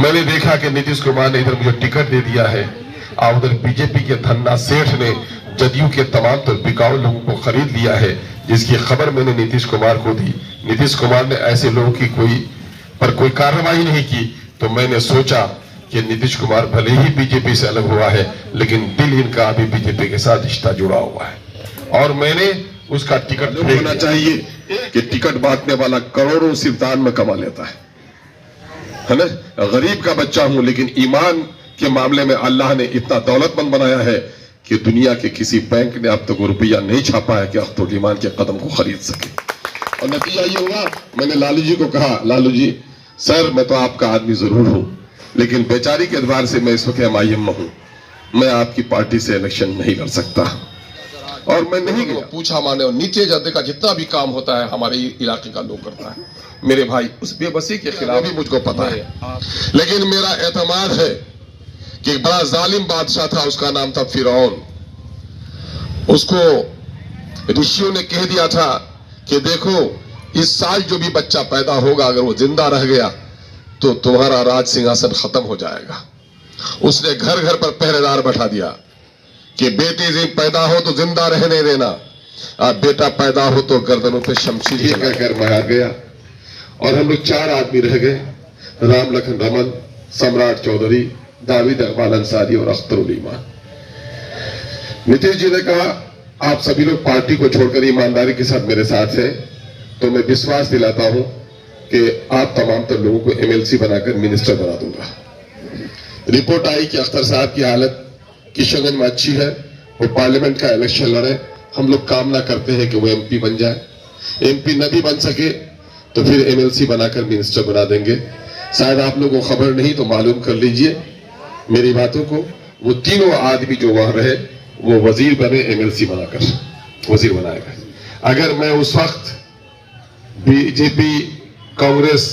मैंने देखा कि नीतीश कुमार ने इधर मुझे टिकट दे दिया है और उधर बीजेपी के धन्ना सेठ ने जदयू के तमाम तो बिकाऊ लोगों को खरीद लिया है, जिसकी खबर मैंने नीतीश कुमार को दी। नीतीश कुमार ने ऐसे लोगों की कोई कार्रवाई नहीं की, तो मैंने सोचा कि नीतीश कुमार भले ही बीजेपी से अलग हुआ है, लेकिन दिल इनका अभी बीजेपी के साथ रिश्ता जुड़ा हुआ है और मैंने उसका टिकट होना चाहिए कि टिकट बांटने वाला करोड़ों सिर्फ दान में कमा लेता है ना। गरीब का बच्चा हूं, लेकिन ईमान के मामले में अल्लाह ने इतना दौलतमंद बनाया है कि दुनिया के किसी बैंक ने अब तक रुपया नहीं छापा है कि अख्तर ईमान के कदम को खरीद सके। और नतीजा ये हुआ, मैंने लालू जी को कहा, लालू जी सर मैं तो आपका आदमी जरूर हूं, लेकिन बेचारी के एतबार से मैं इस वक्त MIM में हूं, मैं आपकी पार्टी से इलेक्शन नहीं लड़ सकता। और मैं नहीं गया। पूछा माने और नीचे जाते का जितना भी काम होता है हमारे इलाके का लोग करता है। मेरे भाई उस बेबसी के खिलाफ भी मुझको पता है, लेकिन मेरा एतमाद है कि एक बड़ा जालिम बादशाह था, उसका नाम था फिरौन। उसको ऋषियों ने कह दिया था कि देखो इस साल जो भी बच्चा पैदा होगा अगर वो जिंदा रह गया तो तुम्हारा राज सिंहासन खत्म हो जाएगा। उसने घर घर पर पहरेदार बैठा दिया कि बेटे जी पैदा हो तो जिंदा रहने देना, और बेटा पैदा हो तो गर्दनों पे शमशीर कहकर मार गया। और हम लोग 4 आदमी रह गए, राम लखन रमन, सम्राट चौधरी, दाविद इकबाल अंसारी और अख्तर उल ईमान। नीतीश जी ने कहा आप सभी लोग पार्टी को छोड़कर ईमानदारी के साथ मेरे साथ हैं, तो मैं विश्वास दिलाता हूं कि आप तमाम तो लोगों को MLC बनाकर मिनिस्टर बना दूंगा। रिपोर्ट आई कि अख्तर साहब की हालत किशनगंज में अच्छी है, वो पार्लियामेंट का इलेक्शन लड़े। हम लोग कामना करते हैं कि वो MP बन जाए, MP न भी बन सके तो फिर MLC बनाकर मिनिस्टर बना देंगे। शायद आप लोगों को खबर नहीं तो मालूम कर लीजिए मेरी बातों को, वो तीनों आदमी जो वहां रहे वो वजीर बने, MLC बनाकर वजीर बनाएगा। अगर मैं उस वक्त बीजेपी, कांग्रेस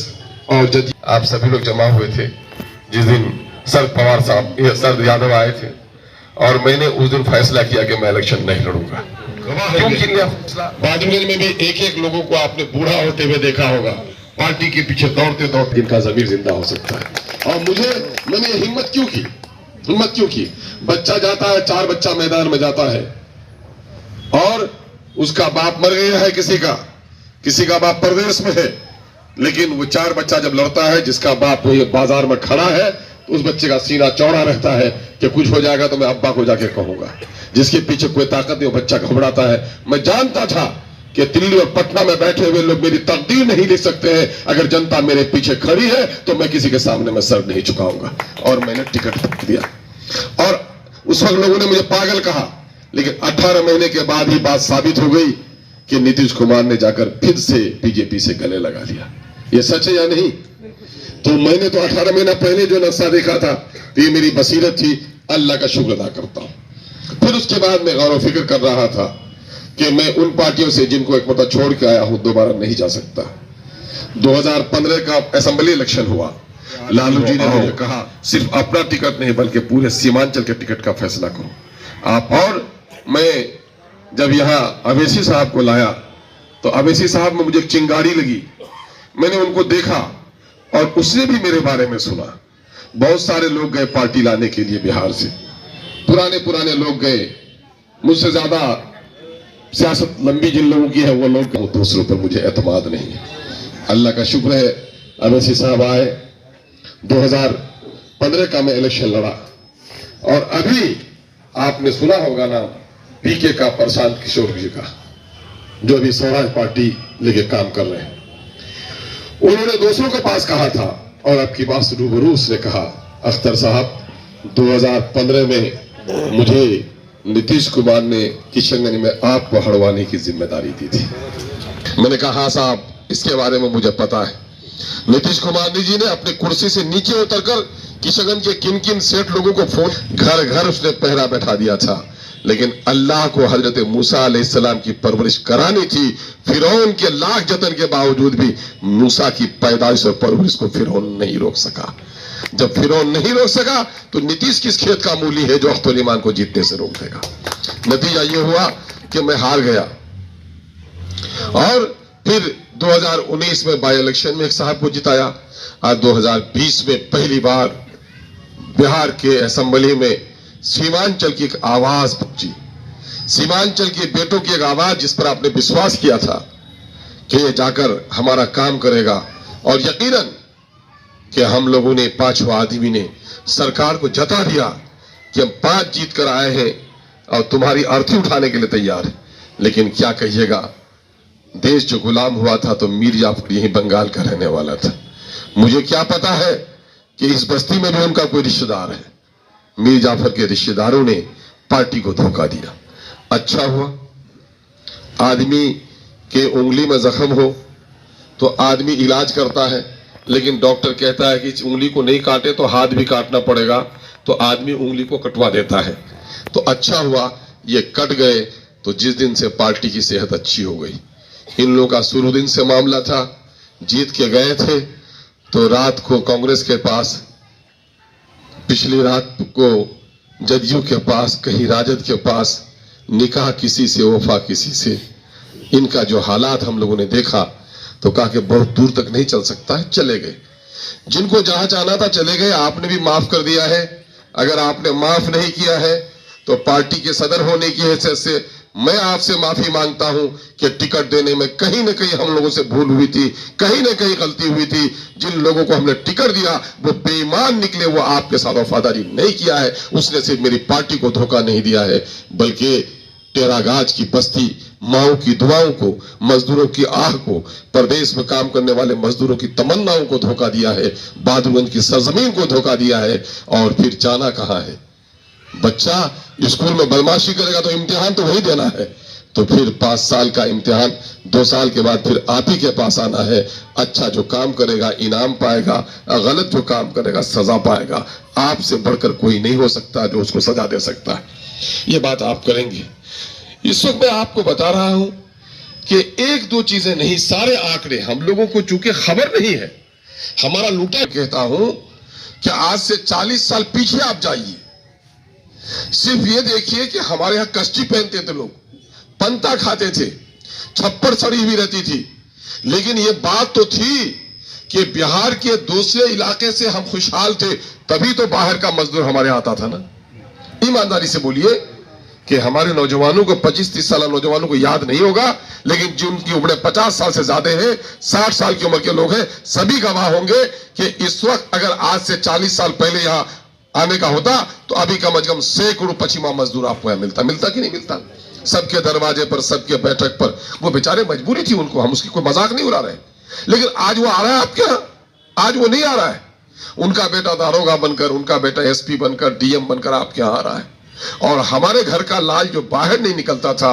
और जदयू आप सभी लोग जमा हुए थे जिस दिन शरद पवार साहब, शरद यादव आए थे, और मैंने उस दिन फैसला किया कि मैं इलेक्शन नहीं लड़ूंगा। क्योंकि बादलगंज में भी एक लोगों को आपने बूढ़ा होते हुए देखा होगा, पार्टी के पीछे दौड़ते दौड़ते इनका जमीर जिंदा हो सकता है। और मैंने हिम्मत क्यों की? बच्चा जाता है, 4 बच्चा मैदान में जाता है और उसका बाप मर गया है, किसी का बाप परदेश में है, लेकिन वो 4 बच्चा जब लड़ता है, जिसका बाप वो बाजार में खड़ा है, तो उस बच्चे का सीना चौड़ा रहता है कि कुछ हो जाएगा तो मैं अब्बा को जाके कहूंगा। जिसके पीछे कोई ताकत नहीं, वो बच्चा घबराता है। मैं जानता था कि दिल्ली और पटना में बैठे हुए लोग मेरी तकदीर नहीं लिख सकते हैं, अगर जनता मेरे पीछे खड़ी है तो मैं किसी के सामने मैं सर नहीं झुकाऊंगा। और मैंने टिकट दिया और उस वक्त लोगों ने मुझे पागल कहा, लेकिन 18 महीने के बाद ही बात साबित हो गई कि नीतीश कुमार ने जाकर फिर से बीजेपी से गले लगा लिया। ये सच है या नहीं? तो मैंने तो 18 महीना पहले जो नक्शा देखा था, तो ये मेरी बसीरत थी, अल्लाह का शुक्र अदा करता हूं। फिर उसके बाद मैं गौर फिक्र कर रहा था कि मैं उन पार्टियों से जिनको एक मतलब छोड़ के आया हूं दोबारा नहीं जा सकता। 2015 का असेंबली इलेक्शन हुआ, लालू जी ने मुझे कहा सिर्फ अपना टिकट नहीं बल्कि पूरे सीमांचल के टिकट का फैसला करो आप। और मैं जब यहां अवैसी साहब को लाया तो अवैसी साहब में मुझे एक चिंगारी लगी, मैंने उनको देखा और उसने भी मेरे बारे में सुना। बहुत सारे लोग गए पार्टी लाने के लिए बिहार से, पुराने लोग गए, मुझसे ज्यादा सियासत लंबी जिन लोगों की है वो लोग, दूसरों पर मुझे एतमाद नहीं है। अल्लाह का शुक्र है अवैसी साहब आए, 2015 का मैं इलेक्शन लड़ा। और अभी आपने सुना होगा नाम PK का, प्रशांत किशोर जी का, जो अभी स्वराज पार्टी लेके काम कर रहे हैं। उन्होंने दूसरों के पास कहा था और अब की बात रूबरू उसने कहा, अख्तर साहब 2015 में मुझे नीतीश कुमार ने किशनगंज में आपको हड़वाने की जिम्मेदारी दी थी। मैंने कहा हाँ साहब, इसके बारे में मुझे पता है। नीतीश कुमार जी ने अपनी कुर्सी से नीचे उतरकर किशनगंज के किन सेठ लोगों को फोन घर उसने पहरा बैठा दिया था, लेकिन अल्लाह को हजरत मूसा अलैहिस्सलाम की परवरिश करानी थी। फिरौन के लाख जतन के बावजूद भी मूसा की पैदाइश और परवरिश को फिरौन नहीं रोक सका। जब फिरौन नहीं रोक सका तो नीतीश किस खेत का मूली है जो अख्तर ईमान को जीतने से रोक देगा। नतीजा यह हुआ कि मैं हार गया। और फिर 2019 में बाई इलेक्शन में एक साहब को जिताया और 2020 में पहली बार बिहार के असेंबली में सीमांचल की एक आवाज पहुंची, सीमांचल के बेटों की एक आवाज जिस पर आपने विश्वास किया था कि ये जाकर हमारा काम करेगा। और यकीनन कि हम लोगों ने, पांचवा आदमी ने सरकार को जता दिया कि हम 5 जीत कर आए हैं और तुम्हारी अर्थी उठाने के लिए तैयार है। लेकिन क्या कहिएगा, देश जो गुलाम हुआ था तो मीर जाफर यही बंगाल का रहने वाला था। मुझे क्या पता है कि इस बस्ती में भी उनका कोई रिश्तेदार है। मीर जाफर के रिश्तेदारों ने पार्टी को धोखा दिया। अच्छा हुआ, आदमी के उंगली में जख्म हो तो आदमी इलाज करता है, लेकिन डॉक्टर कहता है कि उंगली को नहीं काटे तो हाथ भी काटना पड़ेगा, तो आदमी उंगली को कटवा देता है। तो अच्छा हुआ ये कट गए, तो जिस दिन से पार्टी की सेहत अच्छी हो गई। इन लोगों का शुरू दिन से मामला था, जीत के गए थे तो रात को कांग्रेस के पास, पिछली रात को जदयू के पास, कहीं राजद के पास, निकाह किसी से, वफा किसी से। इनका जो हालात हम लोगों ने देखा तो कहा कि बहुत दूर तक नहीं चल सकता है, चले गए। जिनको जहां जाना था चले गए। आपने भी माफ कर दिया है। अगर आपने माफ नहीं किया है तो पार्टी के सदर होने की हैसियत से मैं आपसे माफी मांगता हूं कि टिकट देने में कहीं न कहीं हम लोगों से भूल हुई थी, कहीं न कहीं गलती हुई थी। जिन लोगों को हमने टिकट दिया वो बेईमान निकले, वो आपके साथ वफादारी नहीं किया है। उसने सिर्फ मेरी पार्टी को धोखा नहीं दिया है, बल्कि टेरागाज की बस्ती, माओ की दुआओं को, मजदूरों की आह को, प्रदेश में काम करने वाले मजदूरों की तमन्नाओं को धोखा दिया है, बहादुरगंज की सरजमीन को धोखा दिया है। और फिर जाना कहां है? बच्चा स्कूल में बदमाशी करेगा तो इम्तिहान तो वही देना है, तो फिर 5 साल का इम्तिहान 2 साल के बाद फिर आप ही के पास आना है। अच्छा जो काम करेगा इनाम पाएगा, गलत जो काम करेगा सजा पाएगा। आपसे बढ़कर कोई नहीं हो सकता जो उसको सजा दे सकता है। ये बात आप करेंगे। इस वक्त मैं आपको बता रहा हूं कि 1-2 चीजें नहीं, सारे आंकड़े हम लोगों को चूंकि खबर नहीं है, हमारा लूटा। कहता हूं कि आज से 40 साल पीछे आप जाइए, सिर्फ ये देखिए कि हमारे यहां कश्ती पहनते थे लोग, पंता खाते थे, छप्पड़ सड़ी हुई रहती थी। लेकिन ये बात तो थी कि बिहार के दूसरे इलाके से हम खुशहाल थे, तभी तो बाहर का मजदूर हमारे आता था ना। ईमानदारी से बोलिए कि हमारे नौजवानों को, 25-30 साल नौजवानों को याद नहीं होगा, लेकिन जिनकी उम्र 50 साल से ज्यादा है, 60 साल की उम्र के लोग हैं, सभी गवाह होंगे कि इस वक्त अगर आज से 40 साल पहले यहां आने का होता तो अभी कम से कम सैकड़ों पश्चिमा मजदूर आपको यहां मिलता कि नहीं मिलता? सबके दरवाजे पर, सबके बैठक पर। वो बेचारे मजबूरी थी उनको, हम उसकी कोई मजाक नहीं उड़ा रहे। लेकिन आज वो आ रहा है आपके यहां, आज वो नहीं आ रहा है। उनका बेटा दारोगा बनकर, उनका बेटा एसपी बनकर, डीएम बनकर आपके यहां आ रहा है। और हमारे घर का लाल जो बाहर नहीं निकलता था,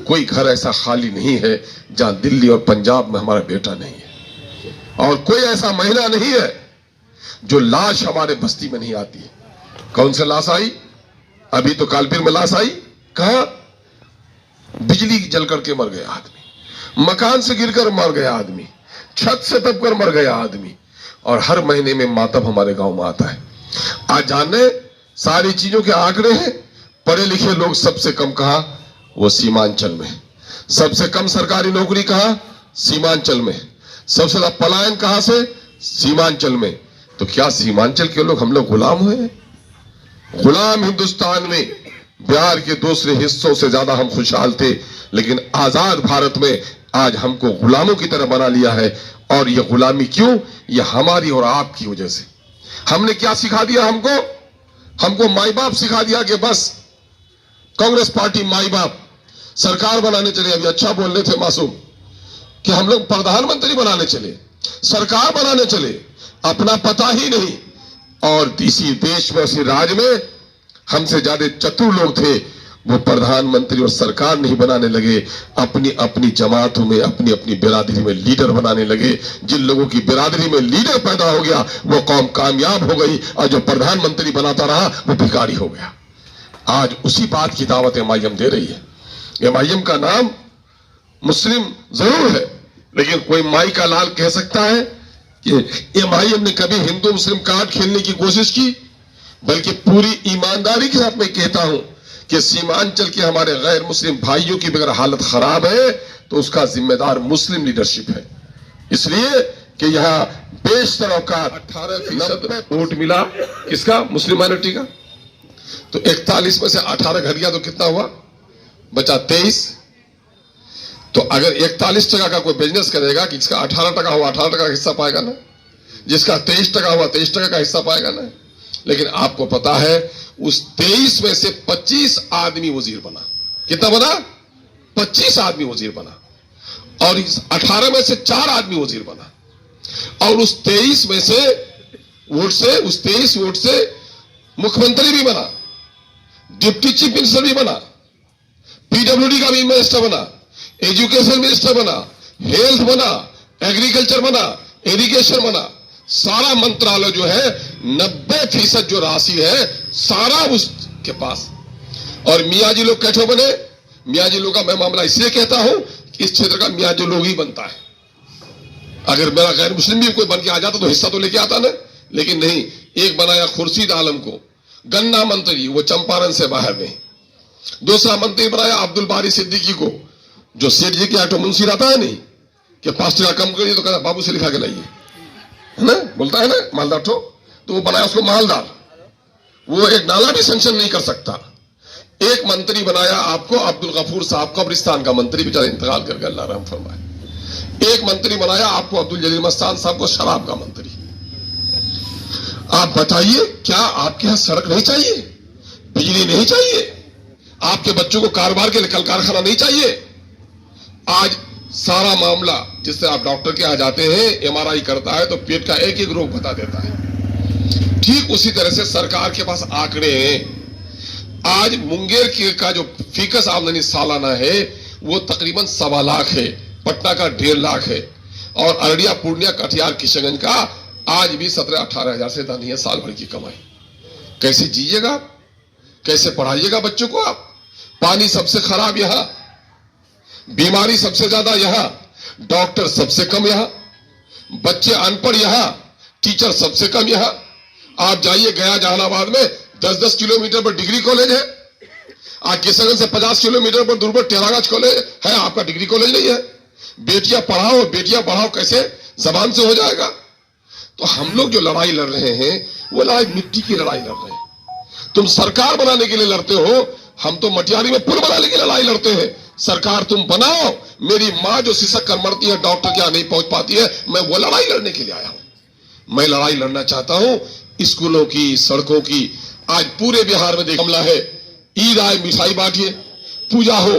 कोई घर ऐसा खाली नहीं है जहां दिल्ली और पंजाब में हमारा बेटा नहीं है। और कोई ऐसा महिला नहीं है जो लाश हमारे बस्ती में नहीं आती है। कौन सी लाश आई? अभी तो कालपीर में लाश आई। कहां? बिजली जल करके मर गया आदमी, मकान से गिरकर मर गया आदमी, छत से दबकर मर गया आदमी। और हर महीने में मातम हमारे गांव में आता है। आज जाने सारी चीजों के आंकड़े हैं। पढ़े लिखे लोग सबसे कम कहां? वो सीमांचल में। सबसे कम सरकारी नौकरी कहां? सीमांचल में। सबसे ज्यादा पलायन कहां से? सीमांचल में। तो क्या सीमांचल के लोग, हम लोग गुलाम हुए? गुलाम हिंदुस्तान में बिहार के दूसरे हिस्सों से ज्यादा हम खुशहाल थे, लेकिन आजाद भारत में आज हमको गुलामों की तरह बना लिया है। और यह गुलामी क्यों? यह हमारी और आपकी वजह से। हमने क्या सिखा दिया हमको? हमको माई बाप सिखा दिया कि बस कांग्रेस पार्टी माई बाप, सरकार बनाने चले। अभी अच्छा बोल रहे थे मासूम कि हम लोग प्रधानमंत्री बनाने चले, सरकार बनाने चले, अपना पता ही नहीं। और इसी देश में, इसी राज्य में हमसे ज्यादा चतुर लोग थे, वो प्रधानमंत्री और सरकार नहीं बनाने लगे, अपनी अपनी जमातों में, अपनी अपनी बिरादरी में लीडर बनाने लगे। जिन लोगों की बिरादरी में लीडर पैदा हो गया वो कौम कामयाब हो गई, और जो प्रधानमंत्री बनाता रहा वो भिखारी हो गया। आज उसी बात की दावत एमआईएम दे रही है। एमआईएम का नाम मुस्लिम जरूर है, लेकिन कोई माई का लाल कह सकता है कि एमआईएम ने कभी हिंदू मुस्लिम कार्ड खेलने की कोशिश की? बल्कि पूरी ईमानदारी के साथ मैं कहता हूं कि सीमांचल के हमारे गैर मुस्लिम भाइयों की अगर हालत खराब है तो उसका जिम्मेदार मुस्लिम लीडरशिप है। इसलिए कि यहां बेशतर औकात 18% वोट मिला किसका, मुस्लिम माइनॉरिटी का। तो 41 में से 18 घट गया तो कितना हुआ, बचा 23। तो अगर 41% का कोई बिजनेस करेगा कि जिसका 18% हुआ 18% का हिस्सा पाएगा ना, जिसका 23% हुआ 23% का हिस्सा पाएगा ना। लेकिन आपको पता है उस 23 में से 25 आदमी वजीर बना। कितना बना, 25 आदमी वजीर बना। और इस 18 में से 4 आदमी वजीर बना। और उस 23 में से वोट से, उस 23 वोट से मुख्यमंत्री भी बना, डिप्टी चीफ मिनिस्टर भी बना, पीडब्ल्यूडी का भी मिनिस्टर बना, एजुकेशन मिनिस्टर बना, हेल्थ बना, एग्रीकल्चर बना, इरिगेशन बना। सारा मंत्रालय जो है 90% जो राशि है सारा उसके पास। और मियाँ जी लोग कैसे बने, मियाँ जी लोग का मैं मामला इसलिए कहता हूं कि इस क्षेत्र का मियाँ जी लोग ही बनता है। अगर मेरा गैर मुस्लिम भी कोई बन के आ जाता तो हिस्सा तो लेके आता ना, लेकिन नहीं। एक बनाया खुर्शीद आलम को गन्ना मंत्री, वो चंपारण से बाहर नहीं। दूसरा मंत्री बनाया अब्दुल बारी सिद्दीकी को, जो सेठ जी के ऑटो मुंशी रहता है नहीं कि 5 टका कम करिए तो कहता बाबू से लिखा के लाइए, है ना, बोलता है ना मालदार ठो, तो वो बनाया उसको मालदार। वो एक नाला भी सैंक्शन नहीं कर सकता। एक मंत्री बनाया आपको अब्दुल गफूर साहब, कब्रिस्तान का मंत्री, बेचारा इंतकाल कर गया, अल्लाह रहम फरमाए। एक मंत्री बनाया आपको अब्दुल जलील मस्तान साहब को, शराब का मंत्री। आप बताइए क्या आपके यहां सड़क नहीं चाहिए, बिजली नहीं चाहिए, आपके बच्चों को कारोबार के लिए कल कारखाना नहीं चाहिए? आज सारा मामला, जिससे आप डॉक्टर के यहां जाते हैं, एमआरआई करता है तो पेट का एक एक रोग बता देता है। ठीक उसी तरह से सरकार के पास आंकड़े हैं। आज मुंगेर का जो फीकस आमदनी सालाना है वो तकरीबन 1.25 लाख है, पटना का 1.5 लाख है, और अररिया, पूर्णिया, कटिहार, किशनगंज का आज भी 17-18 हजार से ज्यादा नहीं है साल भर की कमाई। कैसे जिएगा, कैसे पढ़ाइएगा बच्चों को आप? पानी सबसे खराब यहां, बीमारी सबसे ज्यादा यहां, डॉक्टर सबसे कम यहां, बच्चे अनपढ़ यहां, टीचर सबसे कम यहां। आप जाइए गया, जहानाबाद में 10-10 किलोमीटर पर डिग्री कॉलेज है। आज किशनगंज से 50 किलोमीटर पर दूर पर टेरागंज कॉलेज है, आपका डिग्री कॉलेज नहीं है। बेटियां पढ़ाओ, बेटियां पढ़ाओ कैसे जबान से हो जाएगा? तो हम लोग जो लड़ाई लड़ रहे हैं वो लड़ाई मिट्टी की लड़ाई लड़ रहे हैं। तुम सरकार बनाने के लिए लड़ते हो, हम तो मटियारी में पुल बनाने की लड़ाई लड़ते हैं। सरकार तुम बनाओ। मेरी मां जो सिसक कर मरती है, डॉक्टर के यहां नहीं पहुंच पाती है, मैं वो लड़ाई लड़ने के लिए आया हूं। मैं लड़ाई लड़ना चाहता हूं स्कूलों की, सड़कों की। आज पूरे बिहार में देख मामला है, ईद आए मिठाई बांटिए, पूजा हो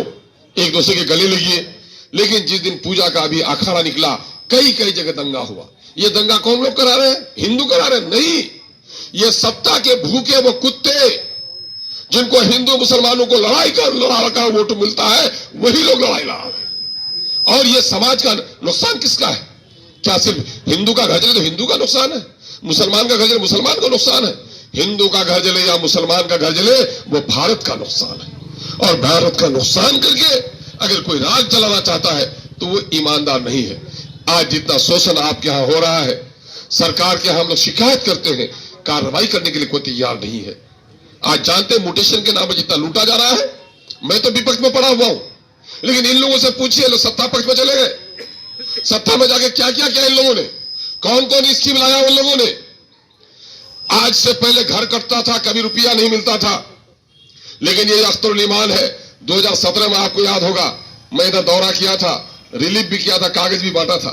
एक दूसरे के गले लगिए। लेकिन जिस दिन पूजा का अभी अखाड़ा निकला, कई कई जगह दंगा हुआ। ये दंगा कौन लोग करा रहे हैं? हिंदू करा रहे हैं? नहीं, ये सत्ता के भूखे वो कुत्ते जिनको हिंदू मुसलमानों को लड़ा कर वोट मिलता है, वही लोग लड़ाई लड़ा रहे हैं। और ये समाज का नुकसान किसका है? क्या सिर्फ हिंदू का घर जले तो हिंदू का नुकसान है, मुसलमान का घर जले मुसलमान का नुकसान है? हिंदू का घर जले या मुसलमान का घर जले, वो भारत का नुकसान है। और भारत का नुकसान करके अगर कोई राज चलाना चाहता है तो वो ईमानदार नहीं है। आज जितना शोषण आपके यहां हो रहा है, सरकार के हम लोग शिकायत करते हैं, कार्रवाई करने के लिए कोई तैयार नहीं है। आज जानते हैं म्यूटेशन के नाम पर जितना लूटा जा रहा है। मैं तो विपक्ष में पड़ा हुआ हूं, लेकिन इन लोगों से पूछिए, लोग सत्ता पक्ष में चले गए। सत्ता में जाके क्या क्या किया इन लोगों ने? कौन कौन स्कीम लाया उन लोगों ने? आज से पहले घर कटता था, कभी रुपया नहीं मिलता था। लेकिन ये अख्तरुल ईमान है, 2017 में आपको याद होगा, मैं इधर दौरा किया था, रिलीफ भी किया था, कागज भी बांटा था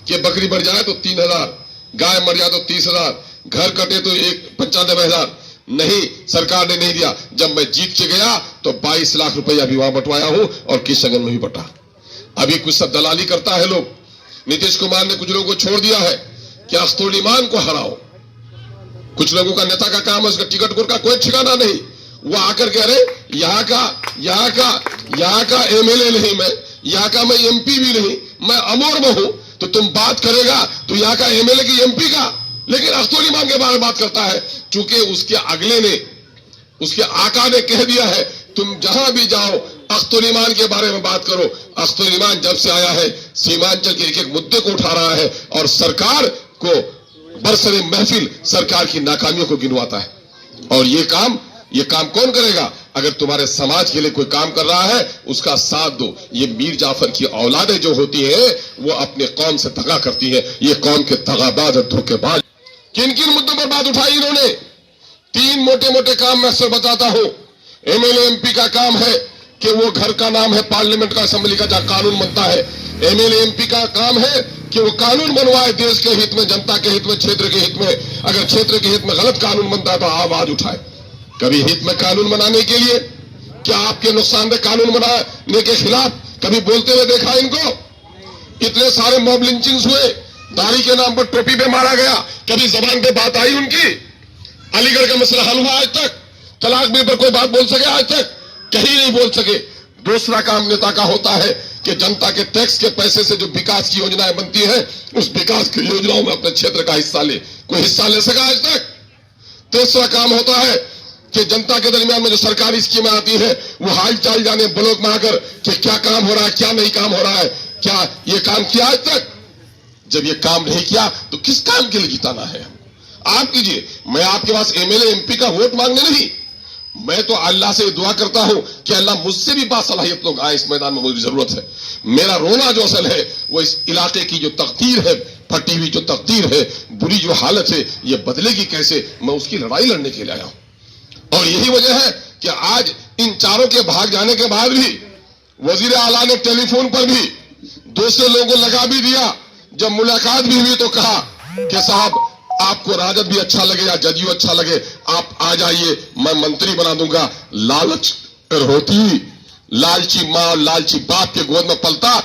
कि बकरी मर जाए तो 3,000, गाय मर जाए तो 30,000, घर कटे तो 95,000। नहीं, सरकार ने नहीं दिया। जब मैं जीत के गया तो 22 लाख रुपया भी वहां बंटवाया हूं और किशनगंज में भी बंटा। अभी कुछ सब दलाली करता है लोग। नीतीश कुमार ने कुछ लोगों को छोड़ दिया है कि अख्तरुल ईमान को हराओ। कुछ लोगों का नेता का काम है, उसका टिकट का कोई ठिकाना नहीं। वो आकर कह रहे यहाँ का एमएलए नहीं मैं, यहाँ का मैं एमपी भी नहीं, मैं अमोर में हूं। तो तुम बात करेगा तो यहाँ का एमएलए की एमपी का, लेकिन अख्तरुल ईमान के बारे में बात करता है। चूंकि उसके अगले ने, उसके आका ने कह दिया है तुम जहां भी जाओ अख्तरुल ईमान के बारे में बात करो। अख्तरुल ईमान जब से आया है सीमांचल के एक एक मुद्दे को उठा रहा है और सरकार को बरसरे महफिल सरकार की नाकामियों को गिनवाता है। और ये काम कौन करेगा? अगर तुम्हारे समाज के लिए कोई काम कर रहा है उसका साथ दो। ये मीर जाफर की औलादें जो होती है वो अपने कौम से दगा करती है। ये कौम के दगाबाज और धोखेबाज। किन किन मुद्दों पर बात उठाई इन्होंने? 3 मोटे मोटे काम मैं अक्सर बताता हूं। एमएलए एमपी का काम है कि वो घर का नाम है पार्लियामेंट का, असेंबली का, जहां कानून बनता है। एमएलए एमपी का काम है कि वो कानून बनवाए देश के हित में, जनता के हित में, क्षेत्र के हित में। अगर क्षेत्र के हित में गलत कानून बनता है तो आवाज उठाए। कभी हित में कानून बनाने के लिए, क्या आपके नुकसानदेह कानून बनाने के खिलाफ कभी बोलते हुए देखा इनको? इतने सारे मॉब लिंचिंग्स हुए, दाढ़ी के नाम पर टोपी पे मारा गया, कभी जबान पे बात आई उनकी? अलीगढ़ का मसला हल हुआ आज तक? तलाक बिल पर कोई बात बोल सके आज तक? कहीं नहीं बोल सके। दूसरा काम नेता का होता है कि जनता के टैक्स के पैसे से जो विकास की योजनाएं बनती है उस विकास की योजनाओं में अपने क्षेत्र का हिस्सा ले। कोई हिस्सा ले सका आज तक? तीसरा काम होता है कि जनता के दरमियान में जो सरकारी स्कीमें आती है वो हाल चाल जाने ब्लॉक में आकर कि क्या काम हो रहा है, क्या नहीं काम हो रहा है, क्या ये काम किया आज तक? जब ये काम नहीं किया तो किस काम के लिए जिताना है? आप कीजिए। मैं आपके पास एमएलए एमपी का वोट मांगने नहीं, मैं तो अल्लाह से दुआ करता हूं कि अल्लाह मुझसे भी बासलाहियत लोग आए इस मैदान में, मुझे जरूरत है। मेरा रोना जो असल है वो इस इलाके की जो तकदीर है, फटी हुई जो तकदीर है, बुरी जो हालत है, ये बदलेगी कैसे, मैं उसकी लड़ाई लड़ने के लिए आया हूं। और यही वजह है कि आज इन चारों के भाग जाने के बाद भी वजीर आला ने टेलीफोन पर भी दूसरे लोगों को लगा भी दिया। जब मुलाकात भी हुई तो कहा कि साहब आपको राजद भी अच्छा लगे या जदयू अच्छा लगे, आप आ जाइए, मैं मंत्री बना दूंगा। लालच होती, लालची मां लालची बाप के गोद में पलता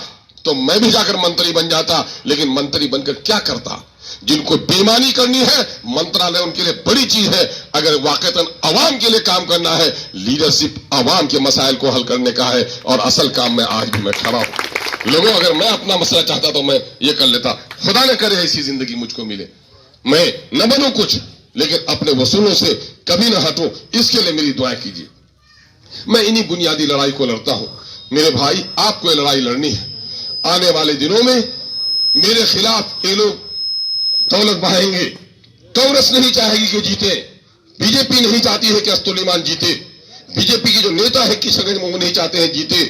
तो मैं भी जाकर मंत्री बन जाता, लेकिन मंत्री बनकर क्या करता? जिनको बेईमानी करनी है, मंत्रालय उनके लिए बड़ी चीज है। अगर वाकईतन अवाम के लिए काम करना है, लीडरशिप अवाम के मसाइल को हल करने का है, और असल काम में आज भी मैं खड़ा हूं। लोगों, अगर मैं अपना मसला चाहता तो मैं ये कर लेता। खुदा न करे ऐसी जिंदगी मुझको मिले, मैं न बनूं कुछ, लेकिन अपने वसूलों से कभी न हटूं, इसके लिए मेरी दुआ कीजिए। मैं इन्हीं बुनियादी लड़ाई को लड़ता हूं। मेरे भाई, आपको ये लड़ाई लड़नी है। आने वाले दिनों में मेरे खिलाफ ये लोग दौलत बहाएंगे। कांग्रेस नहीं चाहेगी कि जीते, बीजेपी नहीं चाहती है कि अस्तुलिमान जीते, बीजेपी के जो नेता है किशनगंज में वो नहीं चाहते हैं जीते,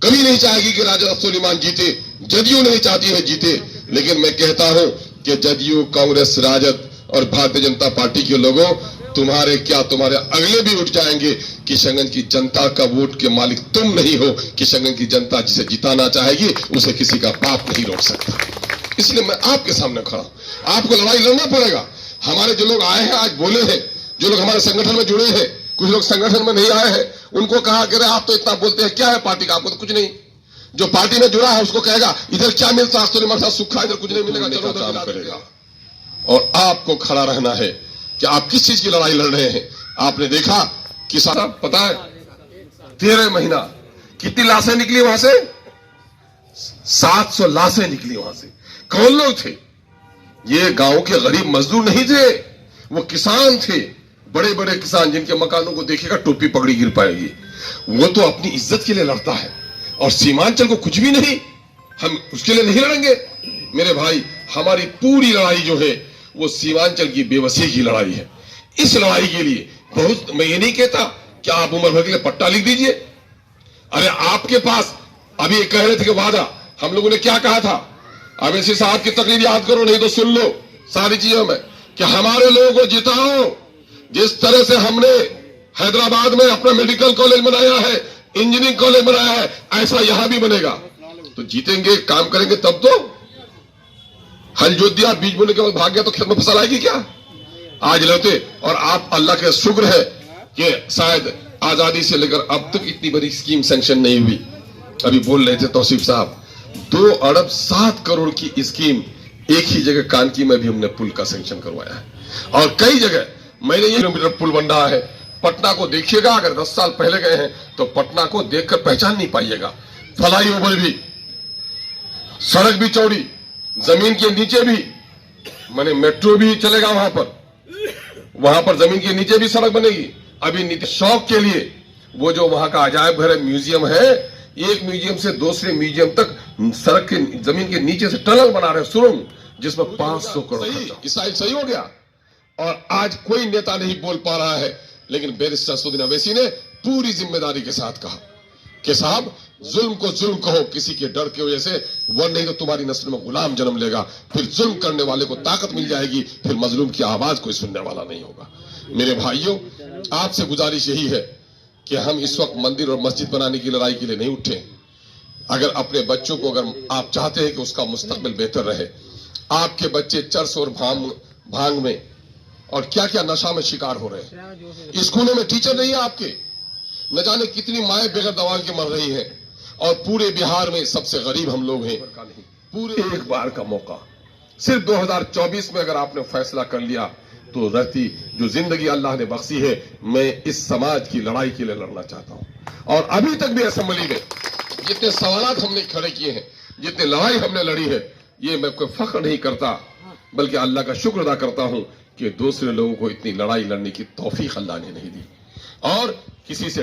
कभी नहीं चाहेगी कि राजा अस्तुलिमान जीते, जदयू नहीं चाहती है जीते। लेकिन मैं कहता हूं कि जदयू, कांग्रेस, राजद और भारतीय जनता पार्टी के लोगों, तुम्हारे क्या, तुम्हारे अगले भी उठ जाएंगे। किशनगंज की जनता का वोट के मालिक तुम नहीं हो। किशनगंज की जनता जिसे जिताना चाहेगी उसे किसी का बाप नहीं रोक सकता। इसलिए मैं आपके सामने खड़ा हूं। आपको लड़ाई लड़ना पड़ेगा। हमारे जो लोग आए हैं आज बोले हैं, जो लोग हमारे संगठन में जुड़े हैं, कुछ लोग संगठन में नहीं आए हैं, उनको कहा कि आप तो इतना बोलते हैं, क्या है पार्टी का? आपको तो कुछ नहीं। जो पार्टी में जुड़ा है उसको कहेगा इधर क्या मिलता है, सुखा, इधर कुछ नहीं मिलेगा, चलो काम करेगा। और आपको खड़ा रहना है कि आप किस चीज की लड़ाई लड़ रहे हैं। आपने देखा कि सारा पता है 13 महीना कितनी लाशें निकली वहां से? 700 लाशें निकली वहां से। कौन लोग थे? ये गांव के गरीब मजदूर नहीं थे, वो किसान थे, बड़े बड़े किसान जिनके मकानों को देखेगा टोपी पगड़ी गिर पाएगी। वो तो अपनी इज्जत के लिए लड़ता है, और सीमांचल को कुछ भी नहीं, हम उसके लिए नहीं लड़ेंगे। मेरे भाई, हमारी पूरी लड़ाई जो है वो सीमांचल की बेबसी की लड़ाई है। इस लड़ाई के लिए बहुत, मैं ये नहीं कहता कि आप उम्र भर के लिए पट्टा लिख दीजिए। अरे आपके पास अभी कह रहे थे कि वादा, हम लोगों ने क्या कहा था? अब ऐसे साहब की तकरीर याद करो, नहीं तो सुन लो सारी चीजों में, कि हमारे लोगों को जिताओ। जिस तरह से हमने हैदराबाद में अपना मेडिकल कॉलेज बनाया है, इंजीनियरिंग कॉलेज बनाया है, ऐसा यहां भी बनेगा। तो जीतेंगे, काम करेंगे तब तो। हल जोत दिया, बीज बोने के बाद भाग गया तो खेत में फसल आएगी क्या? आज लड़ते। और आप, अल्लाह के शुक्र है कि शायद आजादी से लेकर अब तक इतनी बड़ी स्कीम सैंक्शन नहीं हुई। अभी बोल रहे थे तौसीफ साहब, 2 अरब 7 करोड़ की स्कीम एक ही जगह कानकी में भी हमने पुल का सैंक्शन करवाया है। और कई जगह मैंने ये किलोमीटर पुल बन रहा है। पटना को देखिएगा, अगर 10 साल पहले गए हैं तो पटना को देखकर पहचान नहीं पाइएगा। फ्लाई ओवर भी, सड़क भी चौड़ी, जमीन के नीचे भी, माने मेट्रो भी चलेगा वहां पर जमीन के नीचे भी सड़क बनेगी। अभी शौक के लिए वो जो वहां का अजायब घर है, म्यूजियम है, एक म्यूजियम से दूसरे म्यूजियम तक सड़क के जमीन के नीचे से टनल बना रहे, सुरंग, जिसमें 500 करोड़ सही हो गया। और आज कोई नेता नहीं बोल पा रहा है, लेकिन बैरिस्टर असदुद्दीन अवैसी ने पूरी जिम्मेदारी के साथ कहा कि साहब जुल्म को जुल्म कहो किसी के डर की वजह से, वरना नहीं तो तुम्हारी नस्ल में गुलाम जन्म लेगा, फिर जुल्म करने वाले को ताकत मिल जाएगी, फिर मजलूम की आवाज कोई सुनने वाला नहीं होगा। मेरे भाइयों, आपसे गुजारिश यही है कि हम इस वक्त मंदिर और मस्जिद बनाने की लड़ाई के लिए नहीं उठे। अगर अपने बच्चों को, अगर आप चाहते हैं कि उसका मुस्तकबिल बेहतर रहे, आपके बच्चे चरस और भांग में और क्या क्या नशा में शिकार हो रहे हैं, स्कूलों में टीचर नहीं है आपके, न जाने कितनी माएं बगैर दवा के मर रही हैं, और पूरे बिहार में सबसे गरीब हम लोग हैं। पूरे एक बार का मौका, सिर्फ 2024 में अगर आपने फैसला कर लिया तो रहती जो जिंदगी अल्लाह ने बख्शी है, मैं इस समाज की लड़ाई के लिए लड़ना चाहता हूं। और अभी तक भी असेंबली में जितने सवालात हमने खड़े किए हैं, जितने लड़ाई हमने लड़ी है, ये मैं कोई फख्र नहीं करता, बल्कि अल्लाह का शुक्र अदा करता हूं कि दूसरे लोगों को इतनी लड़ाई लड़ने की तौफीक अल्लाह ने नहीं दी। और किसी से